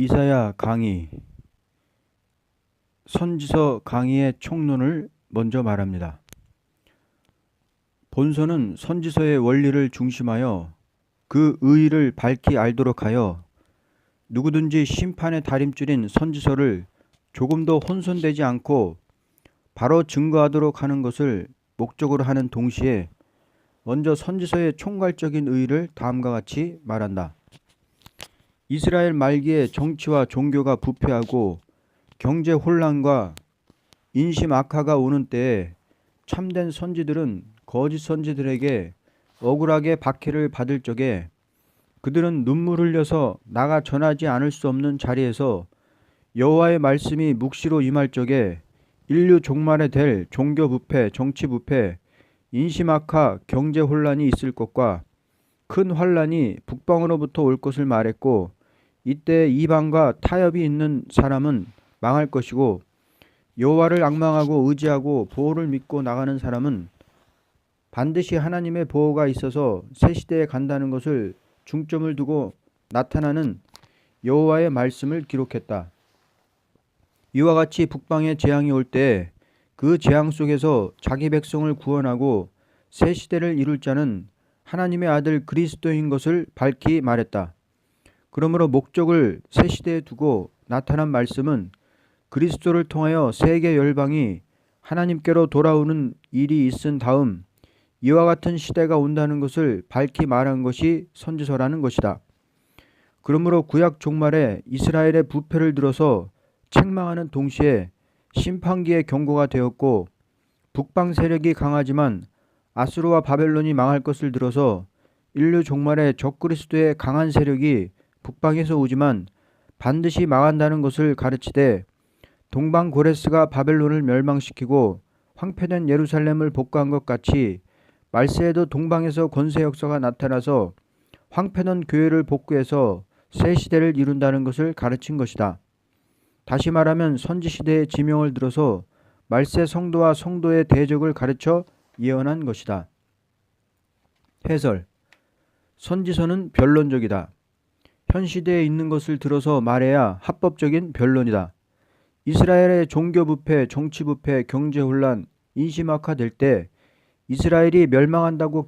이사야 강의, 선지서 강의의 총론을 먼저 말합니다. 본서는 선지서의 원리를 중심하여 그 의의를 밝히 알도록 하여 누구든지 심판의 다림줄인 선지서를 조금도 혼선되지 않고 바로 증거하도록 하는 것을 목적으로 하는 동시에 먼저 선지서의 총괄적인 의의를 다음과 같이 말한다. 이스라엘 말기에 정치와 종교가 부패하고 경제 혼란과 인심 악화가 오는 때에 참된 선지들은 거짓 선지들에게 억울하게 박해를 받을 적에 그들은 눈물 흘려서 나가 전하지 않을 수 없는 자리에서 여호와의 말씀이 묵시로 임할 적에 인류 종말에 될 종교 부패, 정치 부패, 인심 악화, 경제 혼란이 있을 것과 큰 환란이 북방으로부터 올 것을 말했고, 이때 이방과 타협이 있는 사람은 망할 것이고 여호와를 앙망하고 의지하고 보호를 믿고 나가는 사람은 반드시 하나님의 보호가 있어서 새 시대에 간다는 것을 중점을 두고 나타나는 여호와의 말씀을 기록했다. 이와 같이 북방에 재앙이 올 때 그 재앙 속에서 자기 백성을 구원하고 새 시대를 이룰 자는 하나님의 아들 그리스도인 것을 밝히 말했다. 그러므로 목적을 새 시대에 두고 나타난 말씀은 그리스도를 통하여 세계 열방이 하나님께로 돌아오는 일이 있은 다음 이와 같은 시대가 온다는 것을 밝히 말한 것이 선지서라는 것이다. 그러므로 구약 종말에 이스라엘의 부패를 들어서 책망하는 동시에 심판기의 경고가 되었고, 북방 세력이 강하지만 아수르와 바벨론이 망할 것을 들어서 인류 종말에 적그리스도의 강한 세력이 북방에서 오지만 반드시 망한다는 것을 가르치되, 동방 고레스가 바벨론을 멸망시키고 황폐된 예루살렘을 복구한 것 같이 말세에도 동방에서 권세 역사가 나타나서 황폐된 교회를 복구해서 새 시대를 이룬다는 것을 가르친 것이다. 다시 말하면 선지시대의 지명을 들어서 말세 성도와 성도의 대적을 가르쳐 예언한 것이다. 해설: 선지서는 변론적이다. 현 시대에 있는 것을 들어서 말해야 합법적인 변론이다. 이스라엘의 종교 부패, 정치 부패, 경제 혼란, 인심 악화될 때 이스라엘이 멸망한다고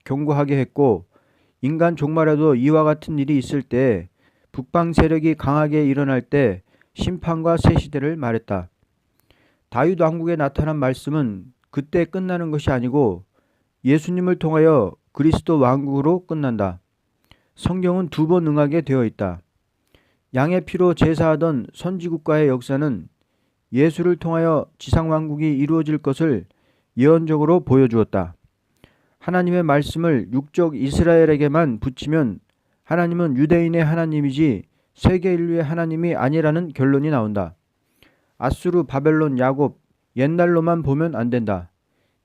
경고하게 했고, 인간 종말에도 이와 같은 일이 있을 때 북방 세력이 강하게 일어날 때 심판과 새 시대를 말했다. 다윗 왕국에 나타난 말씀은 그때 끝나는 것이 아니고 예수님을 통하여 그리스도 왕국으로 끝난다. 성경은 두 번 응하게 되어 있다. 양의 피로 제사하던 선지국가의 역사는 예수를 통하여 지상왕국이 이루어질 것을 예언적으로 보여주었다. 하나님의 말씀을 육적 이스라엘에게만 붙이면 하나님은 유대인의 하나님이지 세계 인류의 하나님이 아니라는 결론이 나온다. 아수르, 바벨론, 야곱, 옛날로만 보면 안 된다.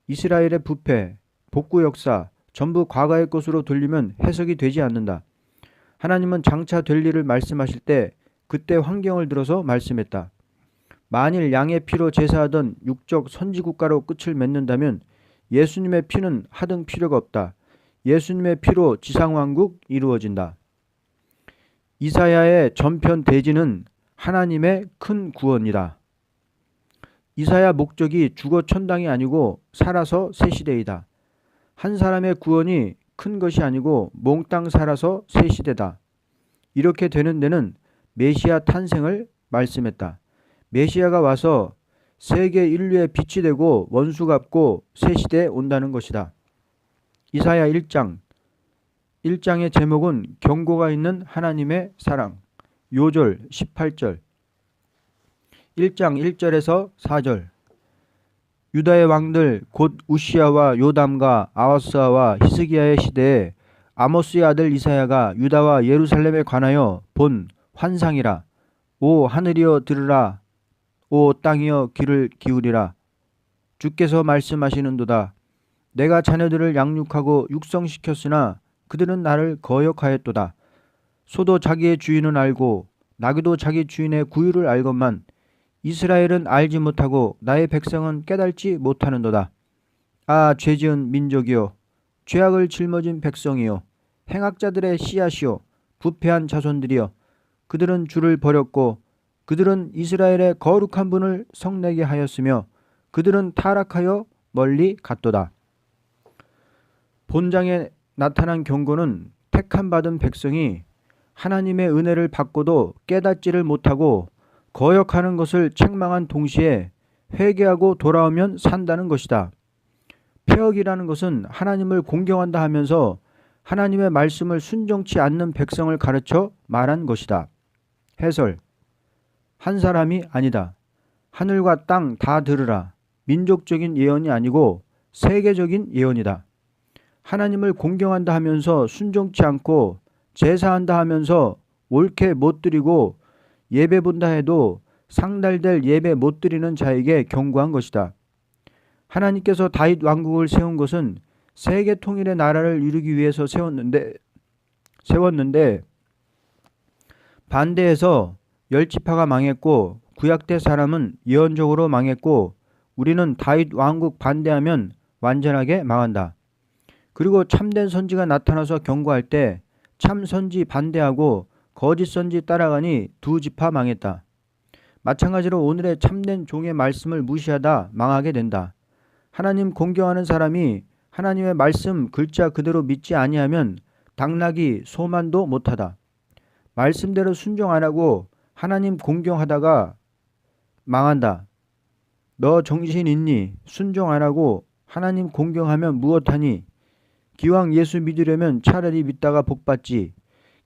이스라엘의 부패, 복구 역사 전부 과거의 것으로 돌리면 해석이 되지 않는다. 하나님은 장차 될 일을 말씀하실 때 그때 환경을 들어서 말씀했다. 만일 양의 피로 제사하던 육적 선지국가로 끝을 맺는다면 예수님의 피는 하등 필요가 없다. 예수님의 피로 지상왕국 이루어진다. 이사야의 전편 대지는 하나님의 큰 구원이다. 이사야 목적이 죽어 천당이 아니고 살아서 새 시대이다. 한 사람의 구원이 큰 것이 아니고 몽땅 살아서 새 시대다. 이렇게 되는 데는 메시아 탄생을 말씀했다. 메시아가 와서 세계 인류의 빛이 되고 원수 갚고 새 시대에 온다는 것이다. 이사야 1장의 제목은 경고가 있는 하나님의 사랑. 요절 18절. 1장 1절에서 4절. 유다의 왕들 곧 우시야와 요담과 아하스와 히스기야의 시대에 아모스의 아들 이사야가 유다와 예루살렘에 관하여 본 환상이라. 오 하늘이여 들으라. 오 땅이여 귀를 기울이라. 주께서 말씀하시는도다. 내가 자녀들을 양육하고 육성시켰으나 그들은 나를 거역하였도다. 소도 자기의 주인은 알고 나귀도 자기 주인의 구유를 알건만 이스라엘은 알지 못하고 나의 백성은 깨달지 못하는도다. 아 죄지은 민족이여, 죄악을 짊어진 백성이여, 행악자들의 씨앗이여, 부패한 자손들이여, 그들은 주를 버렸고 그들은 이스라엘의 거룩한 분을 성내게 하였으며 그들은 타락하여 멀리 갔도다. 본장에 나타난 경고는 택함 받은 백성이 하나님의 은혜를 받고도 깨닫지를 못하고 거역하는 것을 책망한 동시에 회개하고 돌아오면 산다는 것이다. 폐역이라는 것은 하나님을 공경한다 하면서 하나님의 말씀을 순종치 않는 백성을 가르쳐 말한 것이다. 해설. 한 사람이 아니다. 하늘과 땅 다 들으라. 민족적인 예언이 아니고 세계적인 예언이다. 하나님을 공경한다 하면서 순종치 않고 제사한다 하면서 옳게 못 드리고 예배 본다 해도 상달될 예배 못 드리는 자에게 경고한 것이다. 하나님께서 다윗 왕국을 세운 것은 세계 통일의 나라를 이루기 위해서 세웠는데 반대해서 열지파가 망했고 구약대 사람은 예언적으로 망했고 우리는 다윗 왕국 반대하면 완전하게 망한다. 그리고 참된 선지가 나타나서 경고할 때 참 선지 반대하고 거짓 선지 따라가니 두 지파 망했다. 마찬가지로 오늘의 참된 종의 말씀을 무시하다 망하게 된다. 하나님 공경하는 사람이 하나님의 말씀 글자 그대로 믿지 아니하면 당나귀 소만도 못하다. 말씀대로 순종 안 하고 하나님 공경하다가 망한다. 너 정신 있니? 순종 안 하고 하나님 공경하면 무엇하니? 기왕 예수 믿으려면 차라리 믿다가 복받지.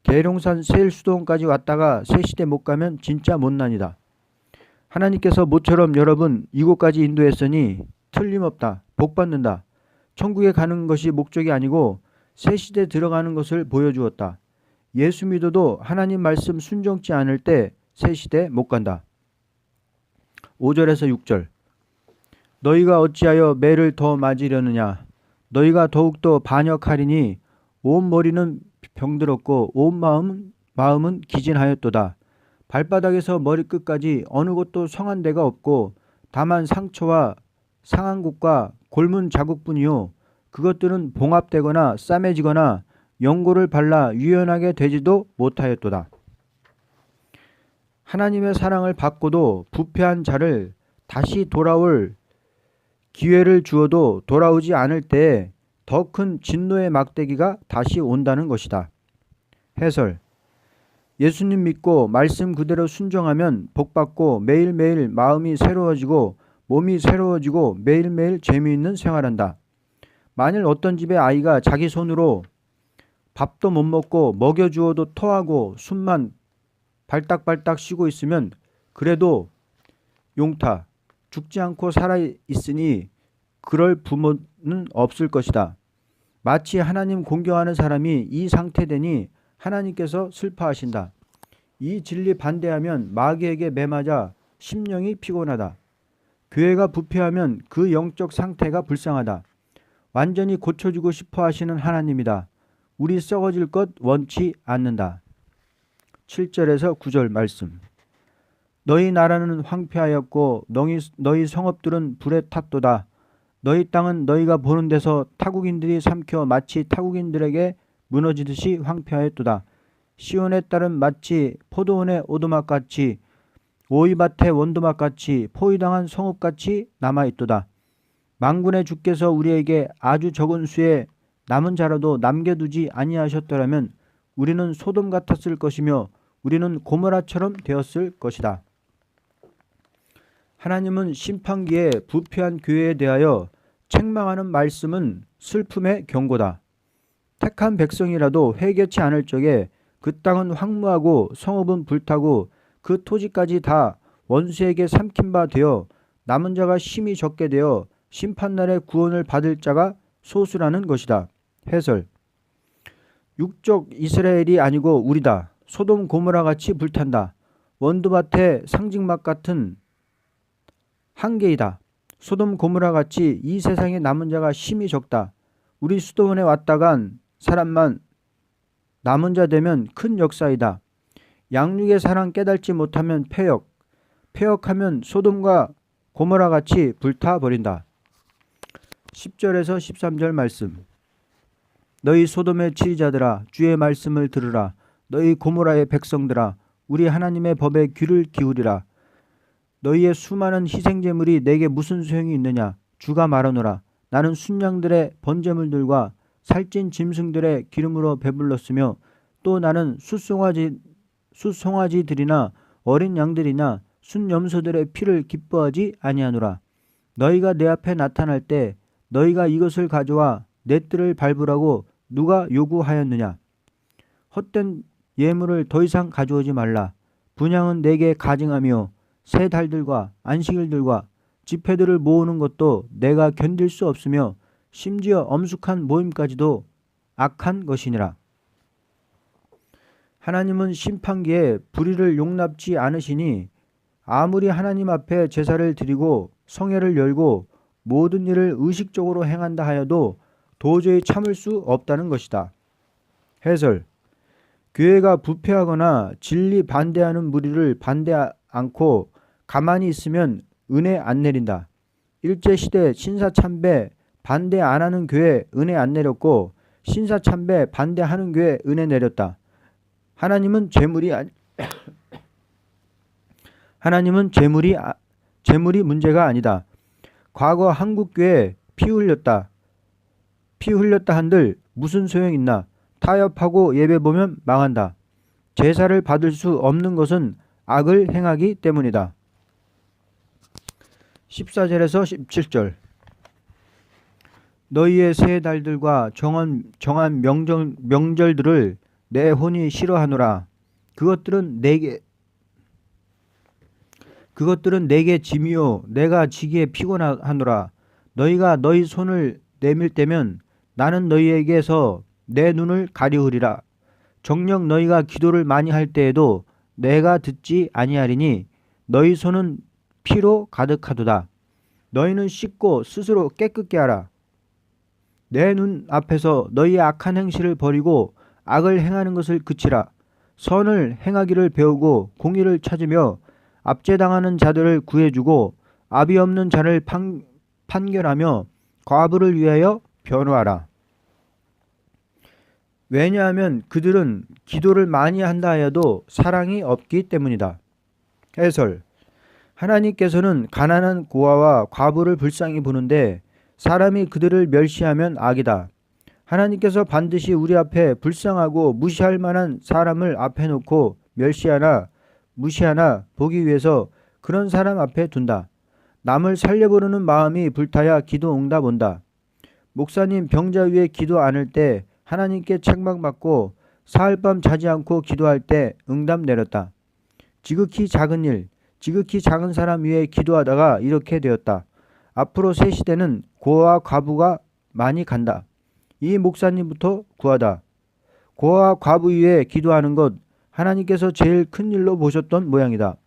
계룡산 세일수도원까지 왔다가 새시대 못 가면 진짜 못난이다. 하나님께서 모처럼 여러분 이곳까지 인도했으니 틀림없다. 복받는다. 천국에 가는 것이 목적이 아니고 새시대 들어가는 것을 보여주었다. 예수 믿어도 하나님 말씀 순종치 않을 때 새시대 못 간다. 5절에서 6절. 너희가 어찌하여 매를 더 맞으려느냐. 너희가 더욱더 반역하리니 온 머리는 병들었고 온 마음은 기진하였도다. 발바닥에서 머리끝까지 어느 곳도 성한 데가 없고 다만 상처와 상한 곳과 골문 자국뿐이요 그것들은 봉합되거나 싸매지거나 연고를 발라 유연하게 되지도 못하였도다. 하나님의 사랑을 받고도 부패한 자를 다시 돌아올 기회를 주어도 돌아오지 않을 때에 더 큰 진노의 막대기가 다시 온다는 것이다. 해설. 예수님 믿고 말씀 그대로 순종하면 복받고 매일매일 마음이 새로워지고 몸이 새로워지고 매일매일 재미있는 생활한다. 만일 어떤 집의 아이가 자기 손으로 밥도 못 먹고 먹여주어도 토하고 숨만 발딱발딱 쉬고 있으면 그래도 용타, 죽지 않고 살아있으니 그럴 부모는 없을 것이다. 마치 하나님 공경하는 사람이 이 상태 되니 하나님께서 슬퍼하신다. 이 진리 반대하면 마귀에게 매맞아 심령이 피곤하다. 교회가 부패하면 그 영적 상태가 불쌍하다. 완전히 고쳐주고 싶어 하시는 하나님이다. 우리 썩어질 것 원치 않는다. 7절에서 9절 말씀. 너희 나라는 황폐하였고 너희 성읍들은 불에 탔도다. 너희 땅은 너희가 보는 데서 타국인들이 삼켜 마치 타국인들에게 무너지듯이 황폐하였도다. 시온의 딸은 마치 포도원의 오두막같이 오이밭의 원두막같이 포위당한 성읍같이 남아있도다. 만군의 주께서 우리에게 아주 적은 수의 남은 자라도 남겨두지 아니하셨더라면 우리는 소돔 같았을 것이며 우리는 고모라처럼 되었을 것이다. 하나님은 심판기에 부패한 교회에 대하여 책망하는 말씀은 슬픔의 경고다. 택한 백성이라도 회개치 않을 적에 그 땅은 황무하고 성읍은 불타고 그 토지까지 다 원수에게 삼킨 바 되어 남은 자가 심히 적게 되어 심판날에 구원을 받을 자가 소수라는 것이다. 해설. 육적 이스라엘이 아니고 우리다. 소돔 고모라 같이 불탄다. 원두밭의 상징막 같은 한계이다. 소돔 고모라 같이 이 세상에 남은 자가 심히 적다. 우리 수도원에 왔다간 사람만 남은 자 되면 큰 역사이다. 양육의 사랑 깨닫지 못하면 폐역하면 소돔과 고모라 같이 불타버린다. 10절에서 13절 말씀. 너희 소돔의 치리자들아 주의 말씀을 들으라. 너희 고모라의 백성들아 우리 하나님의 법에 귀를 기울이라. 너희의 수많은 희생제물이 내게 무슨 소용이 있느냐. 주가 말하노라. 나는 순양들의 번제물들과 살찐 짐승들의 기름으로 배불렀으며 또 나는 숫송아지들이나 어린 양들이나 순염소들의 피를 기뻐하지 아니하노라. 너희가 내 앞에 나타날 때 너희가 이것을 가져와 내 뜰을 밟으라고 누가 요구하였느냐. 헛된 예물을 더 이상 가져오지 말라. 분향은 내게 가증하며 새 달들과 안식일들과 집회들을 모으는 것도 내가 견딜 수 없으며 심지어 엄숙한 모임까지도 악한 것이니라. 하나님은 심판기에 불의를 용납지 않으시니 아무리 하나님 앞에 제사를 드리고 성회를 열고 모든 일을 의식적으로 행한다 하여도 도저히 참을 수 없다는 것이다. 해설. 교회가 부패하거나 진리 반대하는 무리를 반대 않고 가만히 있으면 은혜 안 내린다. 일제시대 신사참배 반대 안 하는 교회 은혜 안 내렸고 신사참배 반대하는 교회 은혜 내렸다. 하나님은 재물이 문제가 아니다. 과거 한국교회 피 흘렸다 한들 무슨 소용 있나. 타협하고 예배 보면 망한다. 제사를 받을 수 없는 것은 악을 행하기 때문이다. 14절에서 17절. 너희의 새 달들과 정한 명절들을 내 혼이 싫어하노라. 그것들은 내게 짐이요 내가 지기에 피곤하노라. 너희가 너희 손을 내밀 때면 나는 너희에게서 내 눈을 가리우리라. 정녕 너희가 기도를 많이 할 때에도 내가 듣지 아니하리니 너희 손은 피로 가득하도다. 너희는 씻고 스스로 깨끗게 하라. 내 눈 앞에서 너희의 악한 행실을 버리고 악을 행하는 것을 그치라. 선을 행하기를 배우고 공의를 찾으며 압제당하는 자들을 구해주고 압이 없는 자를 판결하며 과부를 위하여 변호하라. 왜냐하면 그들은 기도를 많이 한다 하여도 사랑이 없기 때문이다. 해설. 하나님께서는 가난한 고아와 과부를 불쌍히 보는데 사람이 그들을 멸시하면 악이다. 하나님께서 반드시 우리 앞에 불쌍하고 무시할 만한 사람을 앞에 놓고 멸시하나 무시하나 보기 위해서 그런 사람 앞에 둔다. 남을 살려보려는 마음이 불타야 기도 응답 온다. 목사님 병자 위에 기도 않을 때 하나님께 책망받고 사흘밤 자지 않고 기도할 때 응답 내렸다. 지극히 작은 일, 지극히 작은 사람 위에 기도하다가 이렇게 되었다. 앞으로 새 시대는 고아와 과부가 많이 간다. 이 목사님부터 구하다. 고아와 과부 위에 기도하는 것 하나님께서 제일 큰 일로 보셨던 모양이다.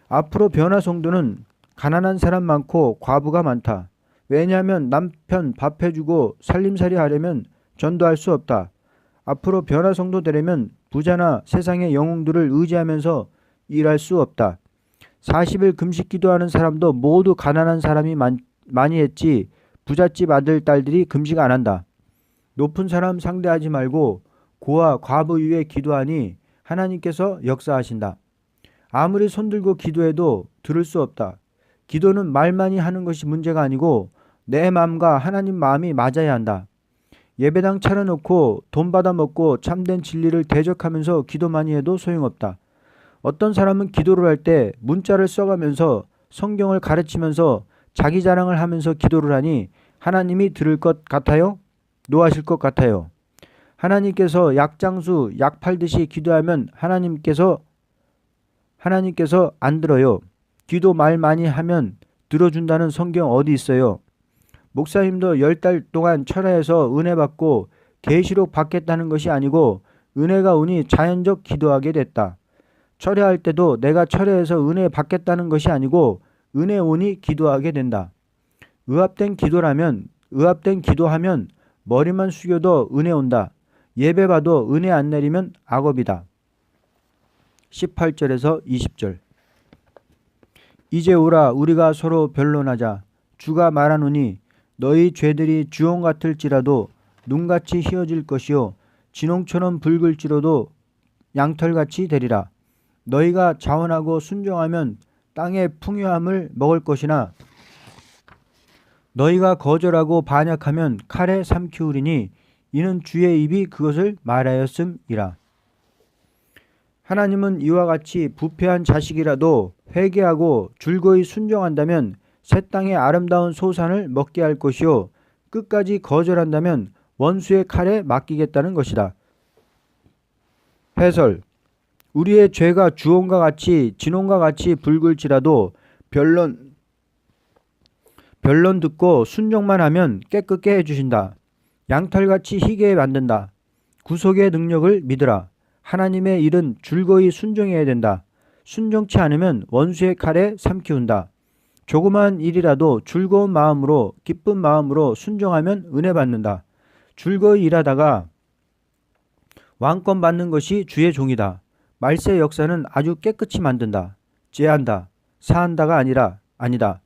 앞으로 변화 성도는 가난한 사람 많고 과부가 많다. 왜냐하면 남편 밥 해주고 살림살이 하려면 전도할 수 없다. 앞으로 변화 성도 되려면 부자나 세상의 영웅들을 의지하면서 일할 수 없다. 40일 금식 기도하는 사람도 모두 가난한 사람이 많이 했지 부잣집 아들 딸들이 금식 안 한다. 높은 사람 상대하지 말고 고아 과부 위에 기도하니 하나님께서 역사하신다. 아무리 손들고 기도해도 들을 수 없다. 기도는 말 많이 하는 것이 문제가 아니고 내 마음과 하나님 마음이 맞아야 한다. 예배당 차려놓고 돈 받아먹고 참된 진리를 대적하면서 기도 많이 해도 소용없다. 어떤 사람은 기도를 할 때 문자를 써가면서 성경을 가르치면서 자기 자랑을 하면서 기도를 하니 하나님이 들을 것 같아요? 노하실 것 같아요? 하나님께서 약장수 약 팔듯이 기도하면 하나님께서 안 들어요. 기도 말 많이 하면 들어준다는 성경 어디 있어요? 목사님도 10달 동안 철회해서 은혜 받고 계시록 받겠다는 것이 아니고 은혜가 오니 자연적 기도하게 됐다. 철회할 때도 내가 철회해서 은혜 받겠다는 것이 아니고 은혜 오니 기도하게 된다. 의합된 기도하면 머리만 숙여도 은혜 온다. 예배 봐도 은혜 안 내리면 악업이다. 18절에서 20절. 이제 오라 우리가 서로 변론하자. 주가 말하노니 너희 죄들이 주홍 같을지라도 눈같이 희어질 것이요 진홍처럼 붉을지라도 양털같이 되리라. 너희가 자원하고 순종하면 땅의 풍요함을 먹을 것이나 너희가 거절하고 반역하면 칼에 삼키우리니 이는 주의 입이 그것을 말하였음이라. 하나님은 이와 같이 부패한 자식이라도 회개하고 줄거이 순종한다면 새 땅의 아름다운 소산을 먹게 할 것이요 끝까지 거절한다면 원수의 칼에 맡기겠다는 것이다. 해설. 우리의 죄가 주홍과 같이 진홍과 같이 붉을지라도 변론 듣고 순종만 하면 깨끗게 해주신다. 양털같이 희게 만든다. 구속의 능력을 믿으라. 하나님의 일은 줄거이 순종해야 된다. 순종치 않으면 원수의 칼에 삼키운다. 조그마한 일이라도 즐거운 마음으로 기쁜 마음으로 순종하면 은혜 받는다. 줄거이 일하다가 왕권 받는 것이 주의 종이다. 말세의 역사는 아주 깨끗이 만든다. 제한다. 사한다가 아니다.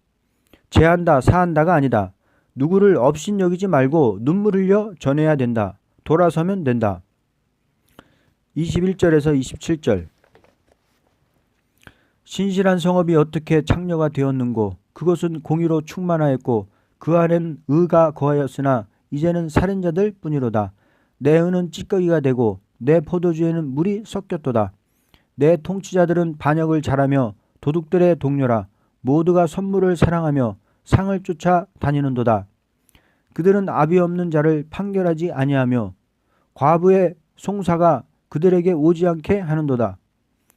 제한다. 사한다가 아니다. 누구를 업신여기지 말고 눈물 흘려 전해야 된다. 돌아서면 된다. 21절에서 27절. 신실한 성읍이 어떻게 창녀가 되었는고 그것은 공의로 충만하였고 그 안에는 의가 거하였으나 이제는 살인자들 뿐이로다. 내 은은 찌꺼기가 되고 내 포도주에는 물이 섞였도다. 내 통치자들은 반역을 잘하며 도둑들의 동료라. 모두가 선물을 사랑하며 상을 쫓아 다니는도다. 그들은 압이 없는 자를 판결하지 아니하며 과부의 송사가 그들에게 오지 않게 하는도다.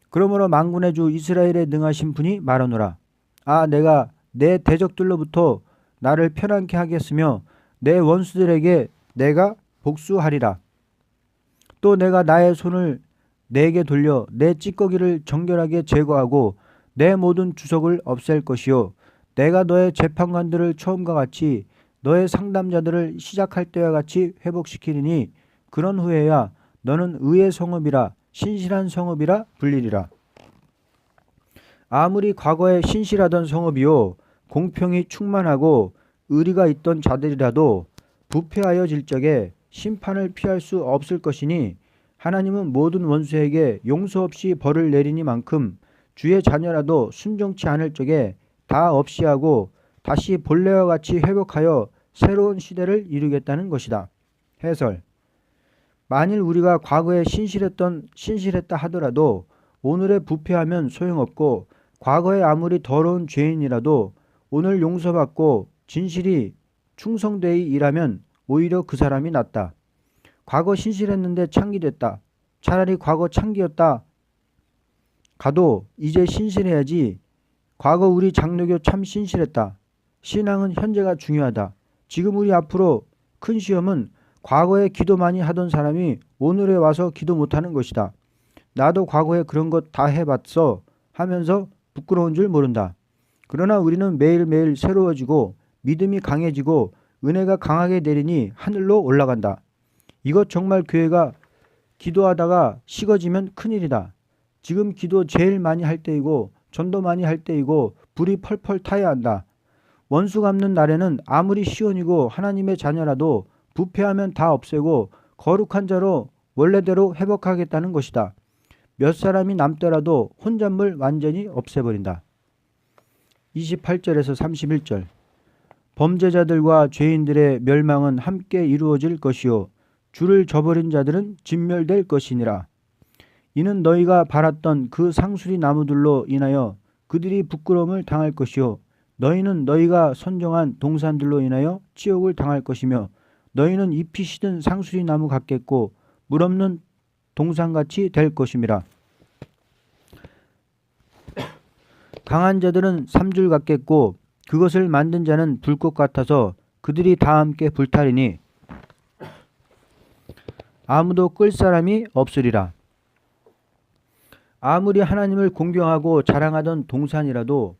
그러므로 만군의 주 이스라엘에 능하신 분이 말하노라. 아, 내가 내 대적들로부터 나를 편안케 하겠으며 내 원수들에게 내가 복수하리라. 또 내가 나의 손을 내게 돌려 내 찌꺼기를 정결하게 제거하고 내 모든 주석을 없앨 것이요 내가 너의 재판관들을 처음과 같이 너의 상담자들을 시작할 때와 같이 회복시키리니 그런 후에야 너는 의의 성읍이라 신실한 성읍이라 불리리라. 아무리 과거에 신실하던 성읍이요 공평이 충만하고 의리가 있던 자들이라도 부패하여질 적에 심판을 피할 수 없을 것이니 하나님은 모든 원수에게 용서 없이 벌을 내리니만큼 주의 자녀라도 순종치 않을 적에 다 없이 하고 다시 본래와 같이 회복하여 새로운 시대를 이루겠다는 것이다. 해설. 만일 우리가 과거에 신실했다 하더라도 오늘에 부패하면 소용없고 과거에 아무리 더러운 죄인이라도 오늘 용서받고 진실이 충성되이 일하면 오히려 그 사람이 낫다. 과거 신실했는데 창기됐다. 차라리 과거 창기였다 가도 이제 신실해야지. 과거 우리 장로교 참 신실했다. 신앙은 현재가 중요하다. 지금 우리 앞으로 큰 시험은 과거에 기도 많이 하던 사람이 오늘에 와서 기도 못하는 것이다. 나도 과거에 그런 것 다 해봤어 하면서 부끄러운 줄 모른다. 그러나 우리는 매일매일 새로워지고 믿음이 강해지고 은혜가 강하게 내리니 하늘로 올라간다. 이것 정말 교회가 기도하다가 식어지면 큰일이다. 지금 기도 제일 많이 할 때이고 전도 많이 할 때이고 불이 펄펄 타야 한다. 원수 갚는 날에는 아무리 시온이고 하나님의 자녀라도 부패하면 다 없애고 거룩한 자로 원래대로 회복하겠다는 것이다. 몇 사람이 남더라도 혼잣물 완전히 없애버린다. 28절에서 31절. 범죄자들과 죄인들의 멸망은 함께 이루어질 것이요 주를 저버린 자들은 진멸될 것이니라. 이는 너희가 바랐던 그 상수리 나무들로 인하여 그들이 부끄러움을 당할 것이요 너희는 너희가 선정한 동산들로 인하여 치욕을 당할 것이며 너희는 잎이 시든 상수리 나무 같겠고 물 없는 동산같이 될 것임이라. 강한 자들은 삼줄 같겠고 그것을 만든 자는 불꽃 같아서 그들이 다 함께 불타리니 아무도 끌 사람이 없으리라. 아무리 하나님을 공경하고 자랑하던 동산이라도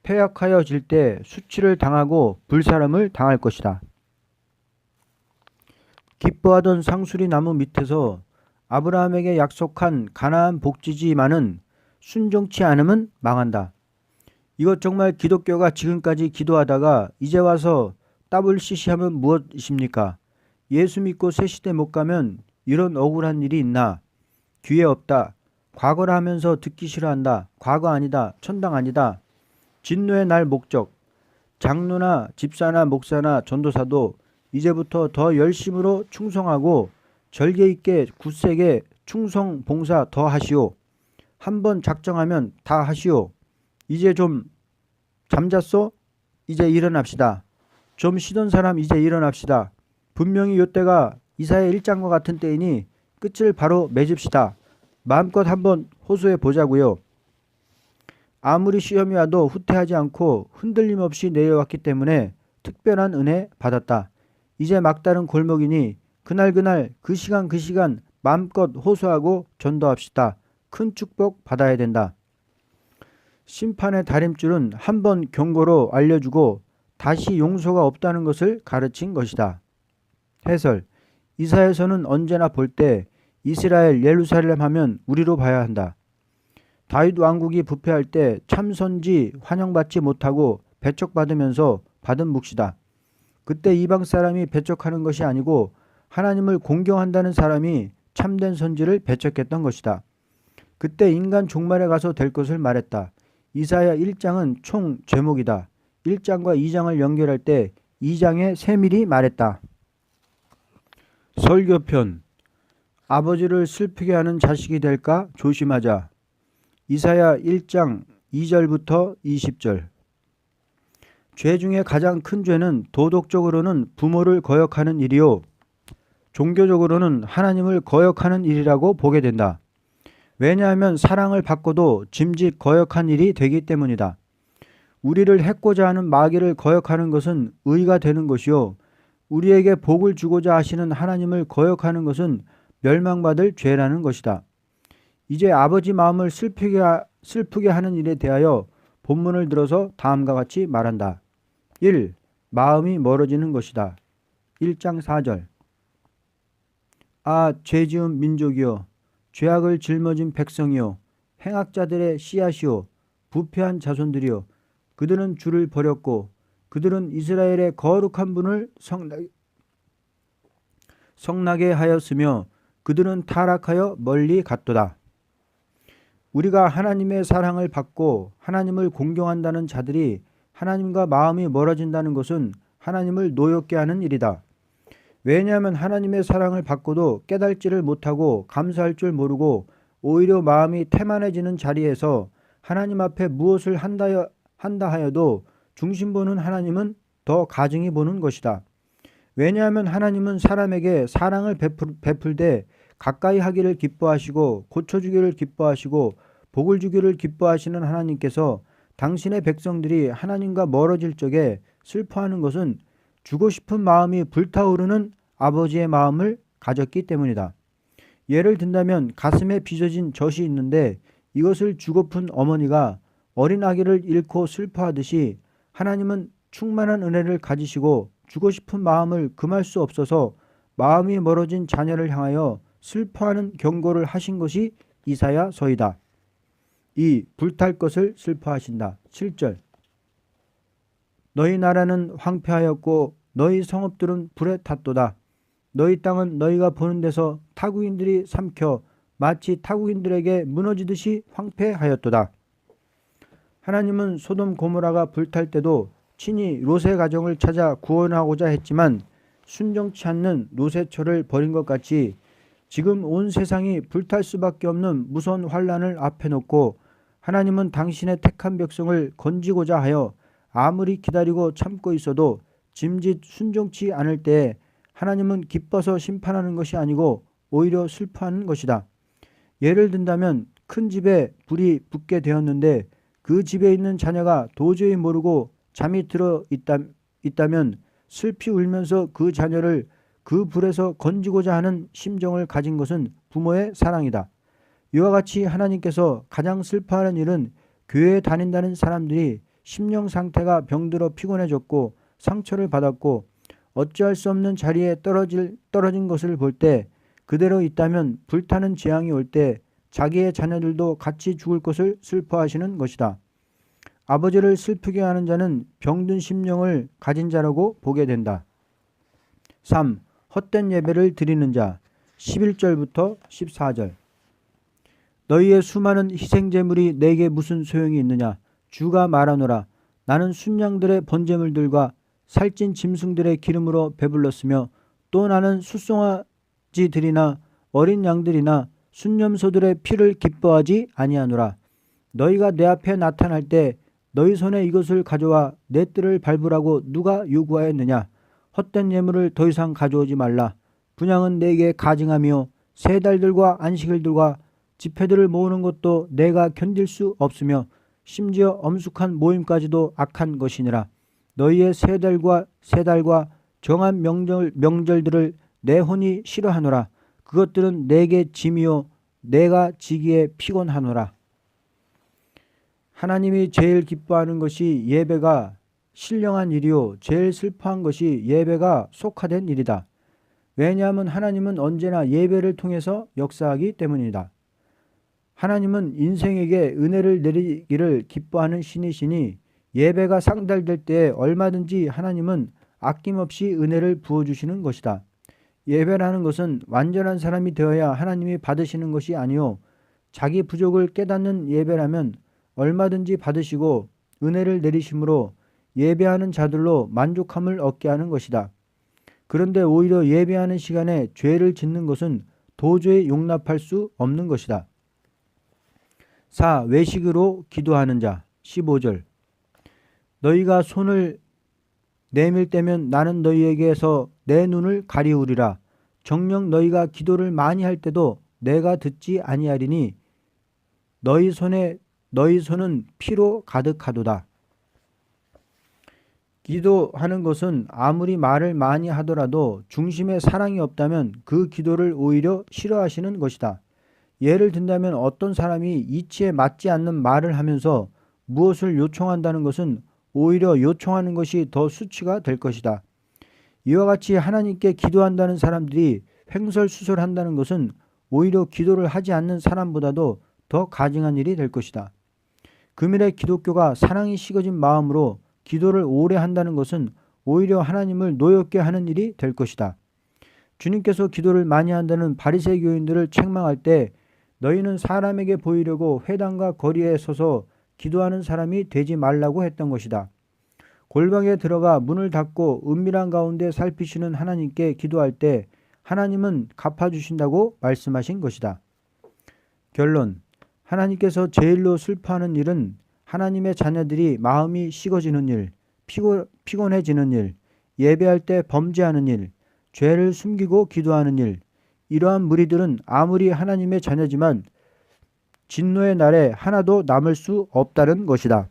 폐역하여질 때 수치를 당하고 불사름을 당할 것이다. 기뻐하던 상수리 나무 밑에서 아브라함에게 약속한 가나안 복지지만은 순종치 않으면 망한다. 이것 정말 기독교가 지금까지 기도하다가 이제 와서 WCC하면 무엇이십니까? 예수 믿고 새 시대 못 가면 이런 억울한 일이 있나? 기회 없다. 과거라 하면서 듣기 싫어한다. 과거 아니다. 천당 아니다. 진노의 날 목적. 장로나 집사나 목사나 전도사도 이제부터 더 열심으로 충성하고 절개 있게 굳세게 충성 봉사 더 하시오. 한번 작정하면 다 하시오. 이제 좀 잠잤소? 이제 일어납시다. 좀 쉬던 사람 이제 일어납시다. 분명히 요때가 이사야 1장과 같은 때이니 끝을 바로 맺읍시다. 마음껏 한번 호소해 보자고요. 아무리 시험이 와도 후퇴하지 않고 흔들림 없이 내려왔기 때문에 특별한 은혜 받았다. 이제 막다른 골목이니 그날 그 시간 마음껏 호소하고 전도합시다. 큰 축복 받아야 된다. 심판의 다림줄은 한 번 경고로 알려주고 다시 용서가 없다는 것을 가르친 것이다. 해설. 이사야서는 언제나 볼 때 이스라엘 예루살렘 하면 우리로 봐야 한다. 다윗 왕국이 부패할 때 참선지 환영받지 못하고 배척받으면서 받은 몫이다. 그때 이방 사람이 배척하는 것이 아니고 하나님을 공경한다는 사람이 참된 선지를 배척했던 것이다. 그때 인간 종말에 가서 될 것을 말했다. 이사야 1장은 총 제목이다. 1장과 2장을 연결할 때 2장에 세밀히 말했다. 설교편. 아버지를 슬프게 하는 자식이 될까 조심하자. 이사야 1장 2절부터 20절. 죄 중에 가장 큰 죄는 도덕적으로는 부모를 거역하는 일이요 종교적으로는 하나님을 거역하는 일이라고 보게 된다. 왜냐하면 사랑을 받고도 짐짓 거역한 일이 되기 때문이다. 우리를 해코자 하는 마귀를 거역하는 것은 의가 되는 것이요 우리에게 복을 주고자 하시는 하나님을 거역하는 것은 멸망받을 죄라는 것이다. 이제 아버지 마음을 슬프게 하는 일에 대하여 본문을 들어서 다음과 같이 말한다. 1. 마음이 멀어지는 것이다. 1장 4절. 아, 죄지은 민족이여, 죄악을 짊어진 백성이여, 행악자들의 씨앗이여, 부패한 자손들이여, 그들은 주를 버렸고 그들은 이스라엘의 거룩한 분을 성나게 하였으며 그들은 타락하여 멀리 갔도다. 우리가 하나님의 사랑을 받고 하나님을 공경한다는 자들이 하나님과 마음이 멀어진다는 것은 하나님을 노엽게 하는 일이다. 왜냐하면 하나님의 사랑을 받고도 깨달지를 못하고 감사할 줄 모르고 오히려 마음이 태만해지는 자리에서 하나님 앞에 무엇을 한다 하여도 중심 보는 하나님은 더 가증히 보는 것이다. 왜냐하면 하나님은 사람에게 사랑을 베풀 때 가까이 하기를 기뻐하시고 고쳐주기를 기뻐하시고 복을 주기를 기뻐하시는 하나님께서 당신의 백성들이 하나님과 멀어질 적에 슬퍼하는 것은 주고 싶은 마음이 불타오르는 아버지의 마음을 가졌기 때문이다. 예를 든다면 가슴에 빚어진 젖이 있는데 이것을 주고픈 어머니가 어린 아기를 잃고 슬퍼하듯이 하나님은 충만한 은혜를 가지시고 주고 싶은 마음을 금할 수 없어서 마음이 멀어진 자녀를 향하여 슬퍼하는 경고를 하신 것이 이사야서이다. 2. 불탈 것을 슬퍼하신다. 7절. 너희 나라는 황폐하였고 너희 성읍들은 불에 탔도다. 너희 땅은 너희가 보는 데서 타국인들이 삼켜 마치 타국인들에게 무너지듯이 황폐하였도다. 하나님은 소돔 고모라가 불탈 때도 친히 롯의 가정을 찾아 구원하고자 했지만 순정치 않는 롯의 처를 버린 것 같이 지금 온 세상이 불탈 수밖에 없는 무서운 환란을 앞에 놓고 하나님은 당신의 택한 백성을 건지고자 하여 아무리 기다리고 참고 있어도 짐짓 순종치 않을 때에 하나님은 기뻐서 심판하는 것이 아니고 오히려 슬퍼하는 것이다. 예를 든다면 큰 집에 불이 붙게 되었는데 그 집에 있는 자녀가 도저히 모르고 잠이 들어 있다면 슬피 울면서 그 자녀를 그 불에서 건지고자 하는 심정을 가진 것은 부모의 사랑이다. 이와 같이 하나님께서 가장 슬퍼하는 일은 교회에 다닌다는 사람들이 심령 상태가 병들어 피곤해졌고 상처를 받았고 어찌할 수 없는 자리에 떨어진 것을 볼 때 그대로 있다면 불타는 재앙이 올 때 자기의 자녀들도 같이 죽을 것을 슬퍼하시는 것이다. 아버지를 슬프게 하는 자는 병든 심령을 가진 자라고 보게 된다. 3. 헛된 예배를 드리는 자. 11절부터 14절. 너희의 수많은 희생제물이 내게 무슨 소용이 있느냐? 주가 말하노라. 나는 순양들의 번제물들과 살찐 짐승들의 기름으로 배불렀으며 또 나는 숫송아지들이나 어린 양들이나 순념소들의 피를 기뻐하지 아니하노라. 너희가 내 앞에 나타날 때 너희 손에 이것을 가져와 내 뜰을 밟으라고 누가 요구하였느냐? 헛된 예물을 더 이상 가져오지 말라. 분향은 내게 가증하며 세 달들과 안식일들과 집회들을 모으는 것도 내가 견딜 수 없으며 심지어 엄숙한 모임까지도 악한 것이니라. 너희의 세 달과 정한 명절들을 내 혼이 싫어하노라. 그것들은 내게 짐이요 내가 지기에 피곤하노라. 하나님이 제일 기뻐하는 것이 예배가 신령한 일이요 제일 슬퍼한 것이 예배가 속화된 일이다. 왜냐하면 하나님은 언제나 예배를 통해서 역사하기 때문이다. 하나님은 인생에게 은혜를 내리기를 기뻐하는 신이시니 예배가 상달될 때에 얼마든지 하나님은 아낌없이 은혜를 부어주시는 것이다. 예배라는 것은 완전한 사람이 되어야 하나님이 받으시는 것이 아니요 자기 부족을 깨닫는 예배라면 얼마든지 받으시고 은혜를 내리심으로 예배하는 자들로 만족함을 얻게 하는 것이다. 그런데 오히려 예배하는 시간에 죄를 짓는 것은 도저히 용납할 수 없는 것이다. 4. 외식으로 기도하는 자 15절 너희가 손을 내밀 때면 나는 너희에게서 내 눈을 가리우리라. 정녕 너희가 기도를 많이 할 때도 내가 듣지 아니하리니 너희 손은 피로 가득하도다. 기도하는 것은 아무리 말을 많이 하더라도 중심에 사랑이 없다면 그 기도를 오히려 싫어하시는 것이다. 예를 든다면 어떤 사람이 이치에 맞지 않는 말을 하면서 무엇을 요청한다는 것은 오히려 요청하는 것이 더 수치가 될 것이다. 이와 같이 하나님께 기도한다는 사람들이 횡설수설한다는 것은 오히려 기도를 하지 않는 사람보다도 더 가증한 일이 될 것이다. 금일의 기독교가 사랑이 식어진 마음으로 기도를 오래 한다는 것은 오히려 하나님을 노엽게 하는 일이 될 것이다. 주님께서 기도를 많이 한다는 바리새 교인들을 책망할 때 너희는 사람에게 보이려고 회당과 거리에 서서 기도하는 사람이 되지 말라고 했던 것이다. 골방에 들어가 문을 닫고 은밀한 가운데 살피시는 하나님께 기도할 때 하나님은 갚아주신다고 말씀하신 것이다. 결론. 하나님께서 제일로 슬퍼하는 일은 하나님의 자녀들이 마음이 식어지는 일, 피곤해지는 일, 예배할 때 범죄하는 일, 죄를 숨기고 기도하는 일, 이러한 무리들은 아무리 하나님의 자녀지만 진노의 날에 하나도 남을 수 없다는 것이다.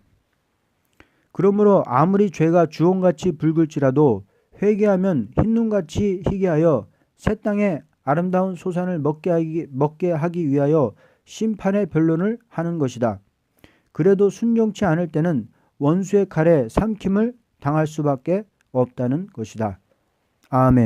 그러므로 아무리 죄가 주홍같이 붉을지라도 회개하면 흰눈같이 희게 하여 새 땅에 아름다운 소산을 먹게 하기 위하여 심판의 변론을 하는 것이다. 그래도 순종치 않을 때는 원수의 칼에 삼킴을 당할 수밖에 없다는 것이다. 아멘.